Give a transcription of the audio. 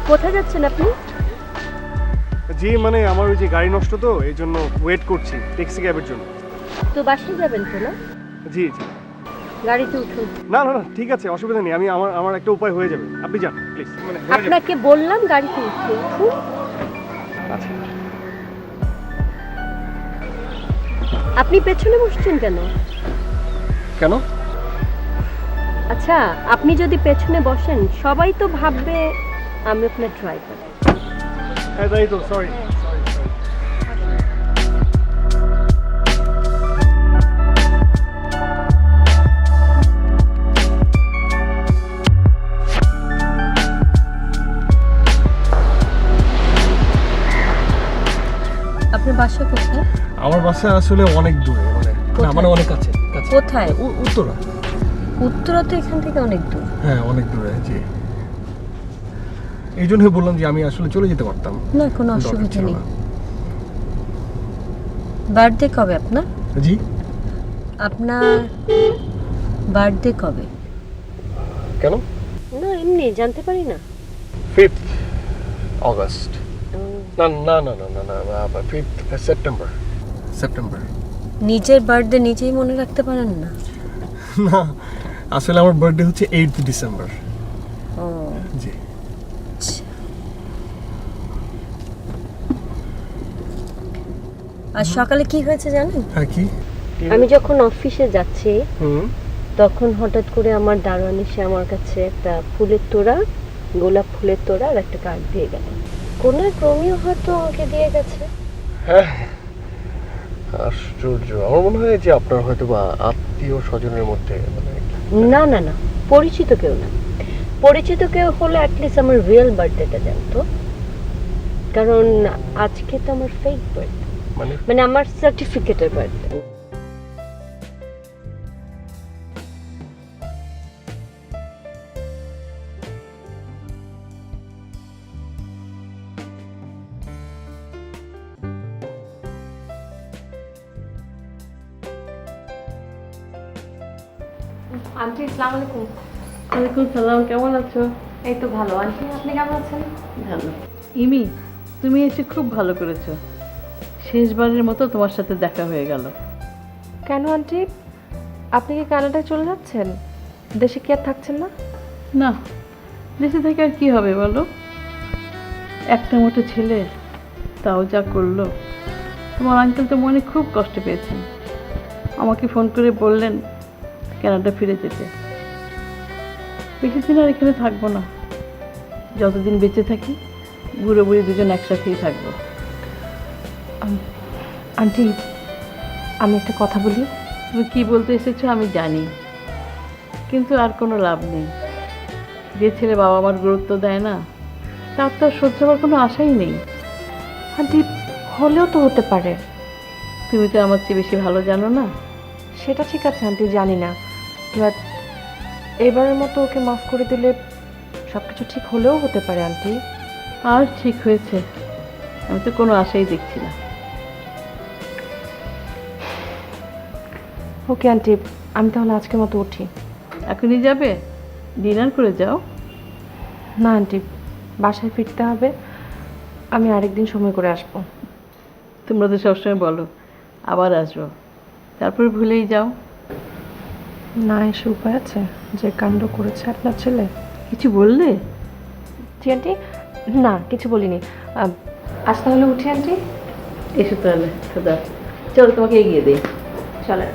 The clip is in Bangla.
কোথায় যাচ্ছেন আপনি? জি মানে আমার ওই যে গাড়ি নষ্ট তো এই জন্য ওয়েট করছি ট্যাক্সি ক্যাবের জন্য। তো বাসায় যাবেন তো না? জি জি। গাড়িতে উঠুন। না না না ঠিক আছে, অসুবিধা নেই, আমি আমার আমার একটা উপায় হয়ে যাবে, আপনি যান প্লিজ। মানে হয়ে যাবে। আপনাকে বললাম গাড়িতে উঠতে, উঠুন। আচ্ছা। আপনি পেছনে বসছেন কেন? কেন? আচ্ছা, আপনি যদি পেছনে বসেন সবাই তো ভাববে আমি আপনার ড্রাইভার। হ্যাঁ তাই তো, সরি। আপনার বাসা কোথায়? আমার বাসা আসলে অনেক দূরে, মানে না মানে অনেক কাছে কাছে। কোথায়? উত্তরা। উত্তরা তো এখান থেকে অনেক দূর। হ্যাঁ অনেক দূরে, জি। এই জন্যই বললাম যে আমি আসলে চলে যেতে পারতাম। না কোনো অসুবিধা নেই। বার্থডে কবে আপনার? জি। আপনার বার্থডে কবে? কেন? না এমনি জানতে পারি না। 5th August. না না না না না না 5th সেপ্টেম্বর। সেপ্টেম্বর। নিজের বার্থডে নিজেই মনে রাখতে পারেন না? না আসলে আমার বার্থডে হচ্ছে 8th ডিসেম্বর। ও জি। আর সকালে কি হয়েছে জানেন? হ্যাঁ কি? আমি যখন অফিসে যাচ্ছি হুম। তখন হঠাৎ করে আমার দারোয়ান এসে আমার কাছে একটা ফুলের তোড়া, গোলাপ ফুলের তোড়া আর একটা কার্ড দিয়ে গেল। কোন এক রোমিও হয়তো আমাকে দিয়ে গেছে। হ্যাঁ আশ্চর্য, আমার মনে হয় যে আপনার হয়তো বা আত্মীয় স্বজনের মধ্যে মানে না না না, পরিচিত কেউ না। পরিচিত কেউ হলে অ্যাটলিস্ট আমার রিয়েল বার্থডেটা জানতো, কারণ আজকে তো আমার ফেক বার্থডে, মানে মানে আমার সার্টিফিকেটের বার্থডে। আন্টি আসসালামু আলাইকুম। ওয়ালাইকুম সালাম, কেমন আছো? এই তো ভালো। আন্টি আপনি কেমন আছেন? ভালো। ইমি, তুমি এসে খুব ভালো করেছো। শেষবারের মতো তোমার সাথে দেখা হয়ে গেল। কেন আন্টি, আপনি কি কানাডায় চলে যাচ্ছেন? দেশে কি আর থাকছেন না? না, দেশে থেকে আর কি হবে বলো? একটা মতো ছেলে, তাও যা করলো। তোমার আঙ্কেল তো মনে খুব কষ্ট পেয়েছেন, আমাকে ফোন করে বললেন কানাডা ফিরে যেতে। বেশি দিন আর এখানে থাকবো না, যতদিন বেঁচে থাকি বুড়ো বুড়ি দুজন একসাথেই থাকবো। আন্টি আমি একটা কথা বলি। তুমি কী বলতে এসেছো আমি জানি, কিন্তু আর কোনো লাভ নেই। যে ছেলে বাবা মার গুরুত্ব দেয় না, তার তো আর সহ্য হওয়ার কোনো আশাই নেই। আন্টি হলেও তো হতে পারে। তুমি তো আমার চেয়ে বেশি ভালো জানো না। সেটা ঠিক আছে আন্টি, জানি না, বাট এবারের মতো ওকে মাফ করে দিলে সব কিছু ঠিক হলেও হতে পারে আন্টি। আর ঠিক হয়েছে, আমি তো কোনো আশাই দেখছি না। ওকে আন্টি, আমি তাহলে আজকের মতো উঠি। এখনই যাবে? ডিনার করে যাও। না আন্টি, বাসায় ফিরতে হবে, আমি আরেকদিন সময় করে আসবো। তোমরা তো সবসময় বলো আবার আসবো, তারপর ভুলেই যাও। না এসে উপায় আছে? যে কাণ্ড করেছে আপনার ছেলে। কিছু বললে? জি আন্টি, না কিছু বলিনি। আজ তাহলে উঠি আন্টি। এসো তাহলে, খোদা। চলো তোমাকে এগিয়ে দিই। চলেন।